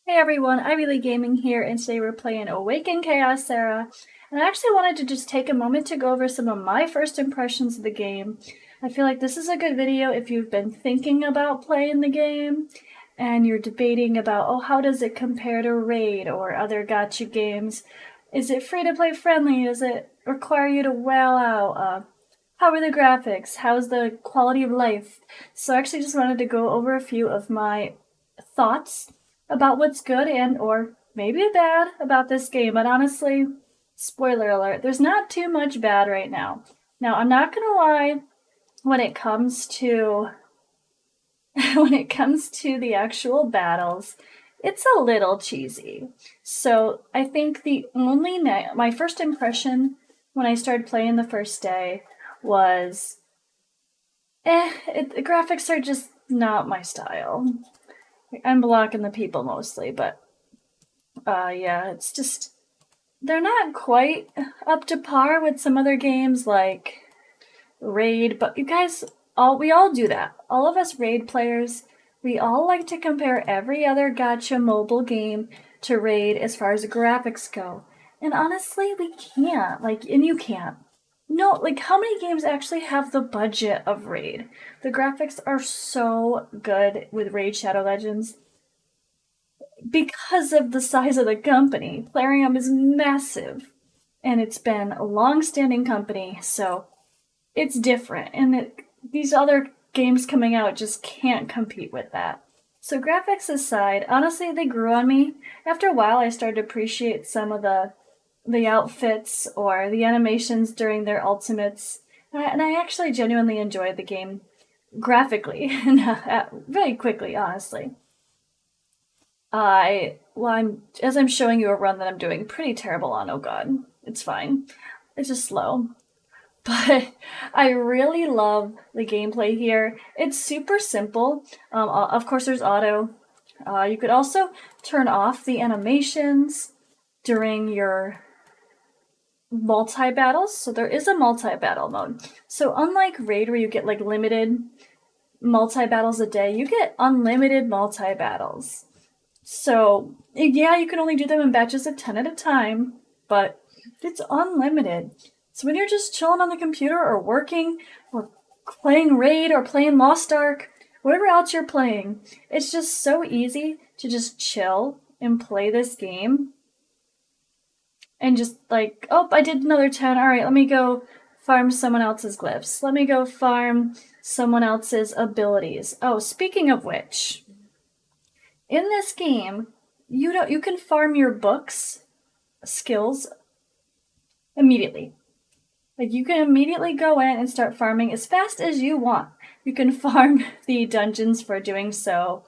Hey everyone, Ivy Gaming here, and today we're playing Awaken Chaos Sarah. And I actually wanted to just take a moment to go over some of my first impressions of the game. I feel like this is a good video if you've been thinking about playing the game and you're debating about, oh, how does it compare to Raid or other gacha games? Is it free to play friendly? Does it require you to wow out? How are the graphics? How's the quality of life? So I actually just wanted to go over a few of my thoughts about what's good and or maybe bad about this game. But honestly, spoiler alert, there's not too much bad right now. Now, I'm not gonna lie, when it comes to the actual battles, it's a little cheesy. So I think my first impression when I started playing the first day was, the graphics are just not my style. I'm blocking the people mostly, but yeah, it's just they're not quite up to par with some other games like Raid, but you guys we all do that. All of us Raid players, we all like to compare every other gacha mobile game to Raid as far as the graphics go. And honestly, we can't. And you can't. No, how many games actually have the budget of Raid? The graphics are so good with Raid Shadow Legends because of the size of the company. Plarium is massive, and it's been a long-standing company, so it's different. And these other games coming out just can't compete with that. So graphics aside, honestly, they grew on me. After a while, I started to appreciate some of the outfits or the animations during their ultimates, and I actually genuinely enjoyed the game graphically and very quickly, honestly. As I'm showing you a run that I'm doing, pretty terrible on. Oh god, it's fine. It's just slow. But I really love the gameplay here. It's super simple. Of course, there's auto. You could also turn off the animations during your multi-battles. So there is a multi-battle mode. So unlike Raid, where you get limited multi-battles a day, you get unlimited multi-battles. So, yeah, you can only do them in batches of 10 at a time, but it's unlimited. So when you're just chilling on the computer or working or playing Raid or playing Lost Ark, whatever else you're playing, it's just so easy to just chill and play this game. And just oh, I did another 10. All right, let me go farm someone else's glyphs. Let me go farm someone else's abilities. Oh, speaking of which, in this game, you can farm your books skills immediately. You can immediately go in and start farming as fast as you want. You can farm the dungeons for doing so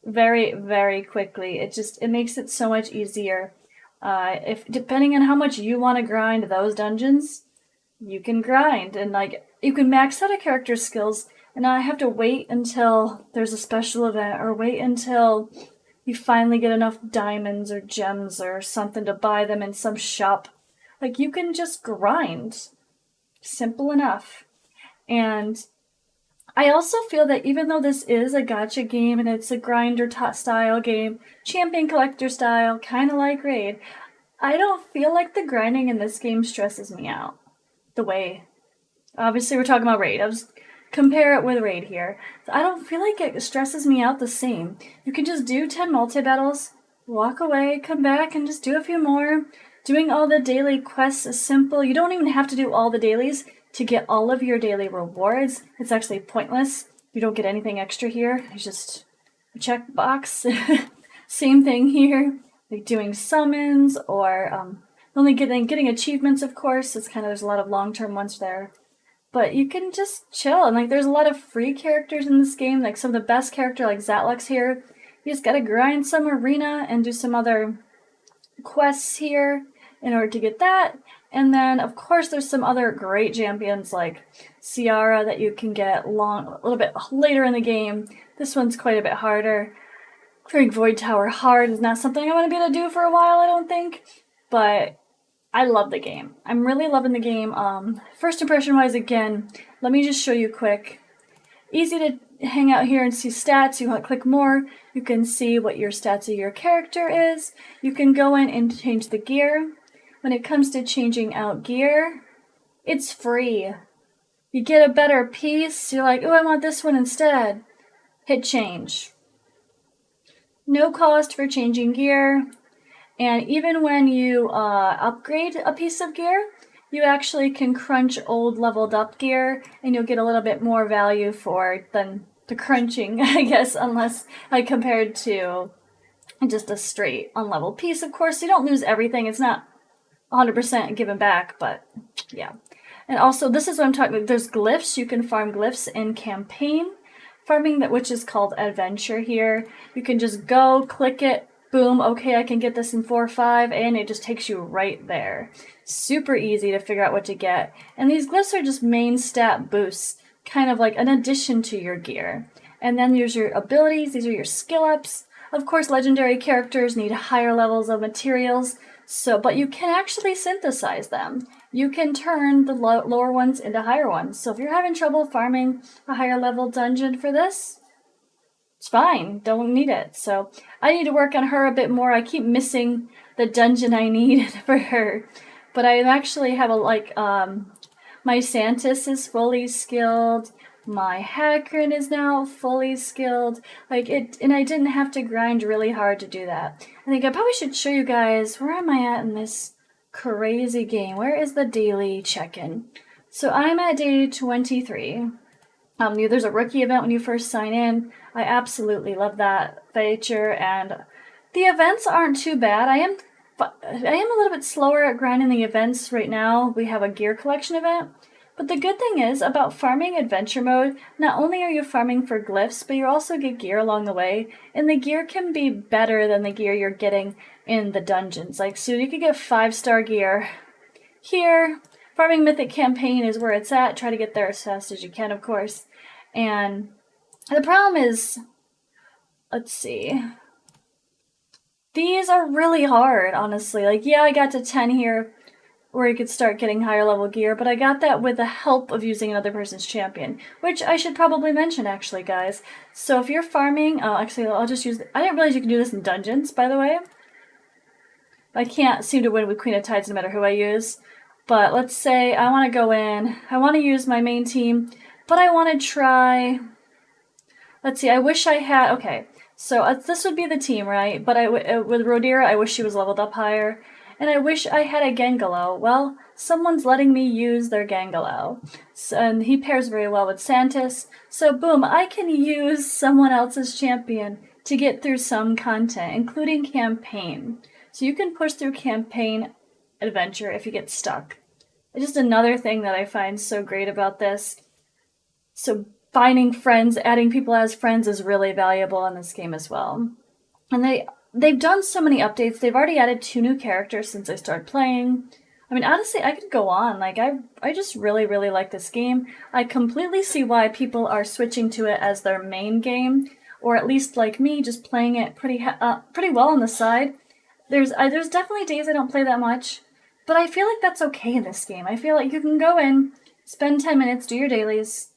very, very quickly. It makes it so much easier. If depending on how much you want to grind those dungeons, you can grind and you can max out a character's skills and not have to wait until there's a special event or wait until you finally get enough diamonds or gems or something to buy them in some shop. You can just grind. Simple enough. And I also feel that even though this is a gacha game and it's a grinder style game, champion collector style, kind of like Raid, I don't feel like the grinding in this game stresses me out the way. Obviously, we're talking about Raid. I was compare it with Raid here. So I don't feel like it stresses me out the same. You can just do 10 multi-battles, walk away, come back, and just do a few more. Doing all the daily quests is simple. You don't even have to do all the dailies to get all of your daily rewards. It's actually pointless. You don't get anything extra here. It's just a checkbox. Same thing here. Doing summons or only getting achievements, of course. There's a lot of long-term ones there. But you can just chill, and there's a lot of free characters in this game, some of the best character like Zatlux here. You just gotta grind some arena and do some other quests here in order to get that. And then, of course, there's some other great champions like Ciara that you can get a little bit later in the game. This one's quite a bit harder. Clearing Void Tower hard is not something I'm going to be able to do for a while, I don't think. But I love the game. I'm really loving the game. First impression wise, again, let me just show you quick. Easy to hang out here and see stats. You want to click more, you can see what your stats of your character is. You can go in and change the gear. When it comes to changing out gear, it's free. You get a better piece, you're like, oh, I want this one instead. Hit change. No cost for changing gear. And even when you upgrade a piece of gear, you actually can crunch old leveled up gear and you'll get a little bit more value for it than the crunching, I guess, unless compared to just a straight unleveled piece. Of course, you don't lose everything. It's not 100% given back, but yeah. And also, this is what I'm talking about. There's glyphs. You can farm glyphs in campaign farming, which is called adventure here. You can just go, click it, boom, okay, I can get this in 4 or 5, and it just takes you right there. Super easy to figure out what to get. And these glyphs are just main stat boosts, kind of like an addition to your gear. And then there's your abilities, these are your skill ups. Of course, legendary characters need higher levels of materials, but you can actually synthesize them. You can turn the lower ones into higher ones. So if you're having trouble farming a higher level dungeon for this, it's fine. Don't need it. So I need to work on her a bit more. I keep missing the dungeon I need for her. But I actually have my Santis is fully skilled. My Hackern is now fully skilled. And I didn't have to grind really hard to do that. I think I probably should show you guys, where am I at in this crazy game? Where is the daily check-in? So I'm at day 23. There's a rookie event when you first sign in. I absolutely love that feature, and the events aren't too bad. I am a little bit slower at grinding the events right now. We have a gear collection event, but the good thing is about farming adventure mode, not only are you farming for glyphs, but you also get gear along the way, and the gear can be better than the gear you're getting in the dungeons. So you could get 5-star gear here. Farming Mythic campaign is where it's at. Try to get there as fast as you can, of course. And the problem is, let's see. These are really hard, honestly. Yeah, I got to 10 here where you could start getting higher level gear, but I got that with the help of using another person's champion, which I should probably mention, actually, guys. So if you're farming, actually, I'll just use, I didn't realize you can do this in dungeons, by the way. I can't seem to win with Queen of Tides no matter who I use. But let's say I want to go in, I want to use my main team, but I want to try, let's see, I wish I had, okay, so this would be the team, right? But with Rodira, I wish she was leveled up higher, and I wish I had a Gangalo. Well, someone's letting me use their Gangalo, and he pairs very well with Santis, so boom, I can use someone else's champion to get through some content, including campaign. So you can push through campaign adventure if you get stuck. It's just another thing that I find so great about this. So finding friends, adding people as friends is really valuable in this game as well. And they've done so many updates. They've already added 2 new characters since I started playing. I mean, honestly, I could go on. I just really, really like this game. I completely see why people are switching to it as their main game, or at least like me, just playing it pretty well on the side. There's definitely days I don't play that much, but I feel like that's okay in this game. I feel like you can go in, spend 10 minutes, do your dailies,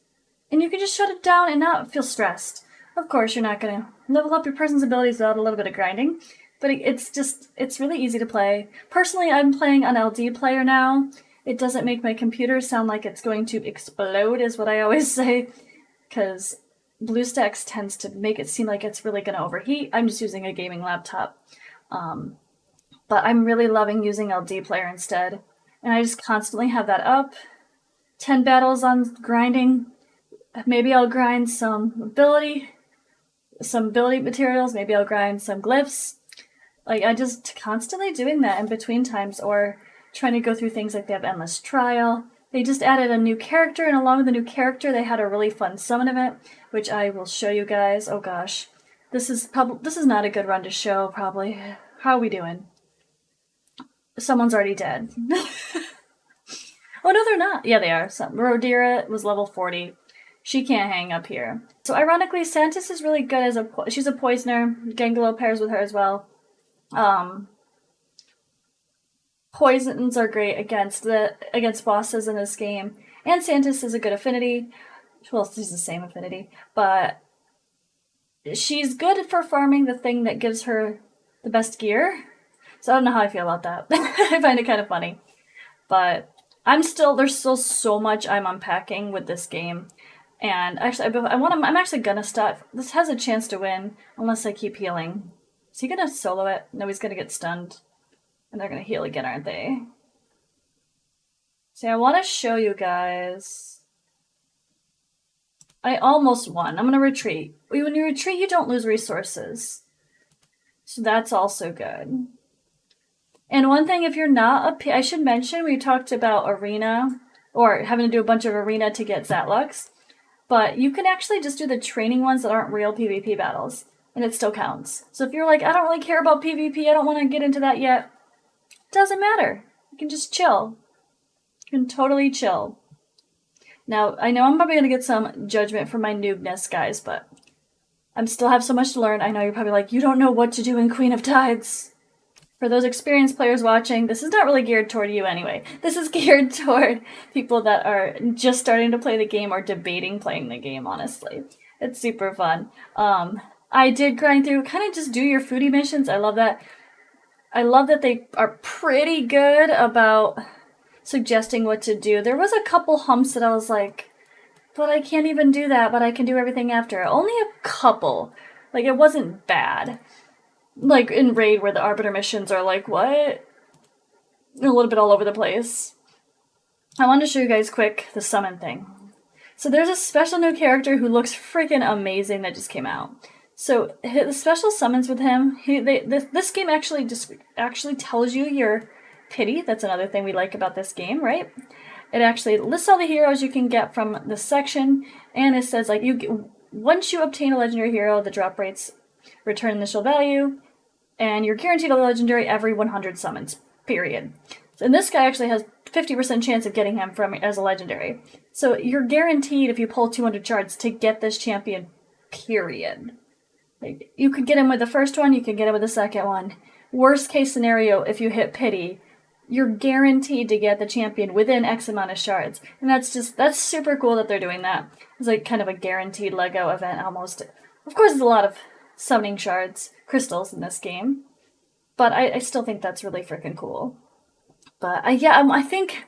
and you can just shut it down and not feel stressed. Of course, you're not going to level up your person's abilities without a little bit of grinding, but it's really easy to play. Personally, I'm playing on LD player now. It doesn't make my computer sound like it's going to explode, is what I always say, because BlueStacks tends to make it seem like it's really going to overheat. I'm just using a gaming laptop. But I'm really loving using LD player instead. And I just constantly have that up. 10 battles on grinding. Maybe I'll grind some ability materials. Maybe I'll grind some glyphs. I just constantly doing that in between times, or trying to go through things like they have Endless Trial. They just added a new character, and along with the new character, they had a really fun summon event, which I will show you guys. Oh gosh. This is not a good run to show, probably. How are we doing? Someone's already dead. Oh, no, they're not. Yeah, they are. Rodira was level 40. She can't hang up here. So, ironically, Santis is really good as she's a poisoner. Gangalo pairs with her as well. Poisons are great against bosses in this game. And Santis is a good affinity. well, she's the same affinity, but she's good for farming the thing that gives her the best gear. So I don't know how I feel about that. I find it kind of funny. But there's still so much I'm unpacking with this game. And actually, I'm actually gonna stop. This has a chance to win unless I keep healing. Is he gonna solo it? No, he's gonna get stunned. And they're gonna heal again, aren't they? See, I want to show you guys. I almost won. I'm gonna retreat. When you retreat, you don't lose resources. So that's also good. And one thing, if you're not I should mention, we talked about arena, or having to do a bunch of arena to get Zatlux, but you can actually just do the training ones that aren't real PvP battles, and it still counts. So if you're like, I don't really care about PvP, I don't want to get into that yet, doesn't matter. You can just chill. You can totally chill. Now, I know I'm probably going to get some judgment for my noobness, guys, but I still have so much to learn. I know you're probably like, you don't know what to do in Queen of Tides. For those experienced players watching, this is not really geared toward you anyway. This is geared toward people that are just starting to play the game or debating playing the game, honestly. It's super fun. I did grind through, kind of just do your foodie missions. I love that. I love that they are pretty good about suggesting what to do. There was a couple humps that I was like, but I can't even do that, but I can do everything after. Only a couple. Like, it wasn't bad. Like in Raid, where the Arbiter missions are like, what? A little bit all over the place. I wanted to show you guys quick the summon thing. So there's a special new character who looks freaking amazing that just came out. So the special summons with him, this game actually tells you your pity. That's another thing we like about this game, right? It actually lists all the heroes you can get from this section, and it says like once you obtain a legendary hero, the drop rates return initial value, and you're guaranteed a legendary every 100 summons, period. And this guy actually has 50% chance of getting him as a legendary. So you're guaranteed, if you pull 200 shards, to get this champion, period. Like, you could get him with the first one, you could get him with the second one. Worst case scenario, if you hit pity, you're guaranteed to get the champion within X amount of shards. And that's super cool that they're doing that. It's like kind of a guaranteed Lego event almost. Of course, there's a lot of summoning shards, crystals in this game, but I still think that's really freaking cool. But I think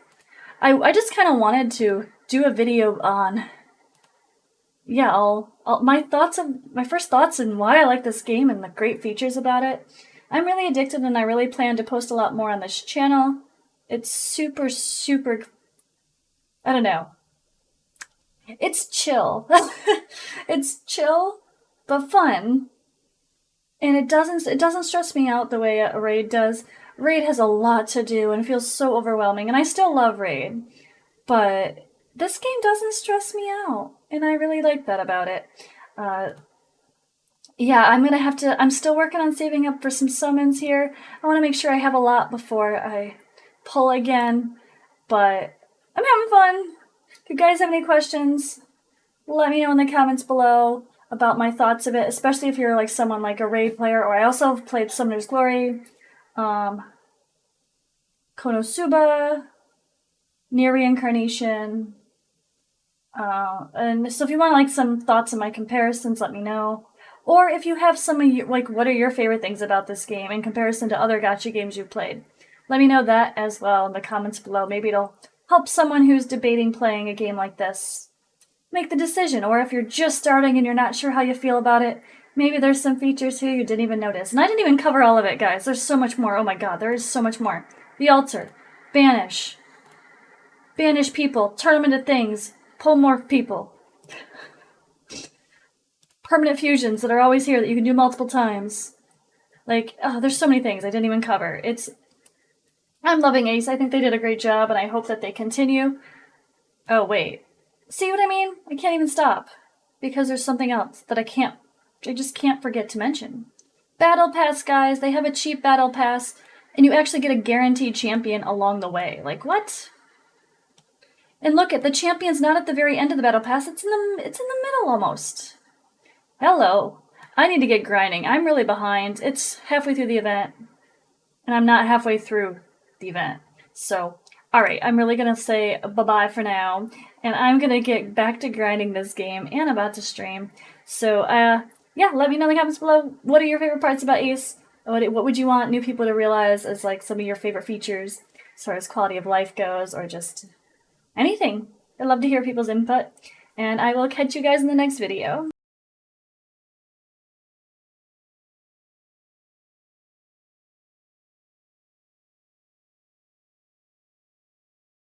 I just kind of wanted to do a video on my first thoughts and why I like this game and the great features about it. I'm really addicted, and I really plan to post a lot more on this channel. It's super, I don't know. It's chill. It's chill, but fun. And it doesn't stress me out the way a Raid does. Raid has a lot to do and feels so overwhelming, and I still love Raid. But this game doesn't stress me out, and I really like that about it. I'm still working on saving up for some summons here. I want to make sure I have a lot before I pull again, but I'm having fun. If you guys have any questions, let me know in the comments below about my thoughts of it, especially if you're like someone like a Raid player, or I also have played Summoner's Glory, Konosuba, Near Reincarnation, and so if you want like some thoughts on my comparisons, let me know. Or if you have some of you, like, what are your favorite things about this game in comparison to other gacha games you've played? Let me know that as well in the comments below. Maybe it'll help someone who's debating playing a game like this make the decision. Or if you're just starting and you're not sure how you feel about it, maybe there's some features here you didn't even notice. And I didn't even cover all of it, guys. There's so much more. Oh my god, there is so much more. The altar. Banish. Banish people. Turn them into things. Pull more people. Permanent fusions that are always here that you can do multiple times. Like, there's so many things I didn't even cover. I'm loving Ace. I think they did a great job, and I hope that they continue. Oh, wait. See what I mean? I can't even stop. Because there's something else that I just can't forget to mention. Battle Pass, guys. They have a cheap Battle Pass, and you actually get a guaranteed champion along the way. Like, what? And look, the champion's not at the very end of the Battle Pass. It's in the middle almost. Hello. I need to get grinding. I'm really behind. It's halfway through the event, and I'm not halfway through the event. So, alright, I'm really going to say bye-bye for now, and I'm gonna get back to grinding this game and about to stream. So, yeah, let me know in the comments below, what are your favorite parts about Ace? What would you want new people to realize as like some of your favorite features as far as quality of life goes, or just anything? I'd love to hear people's input, and I will catch you guys in the next video.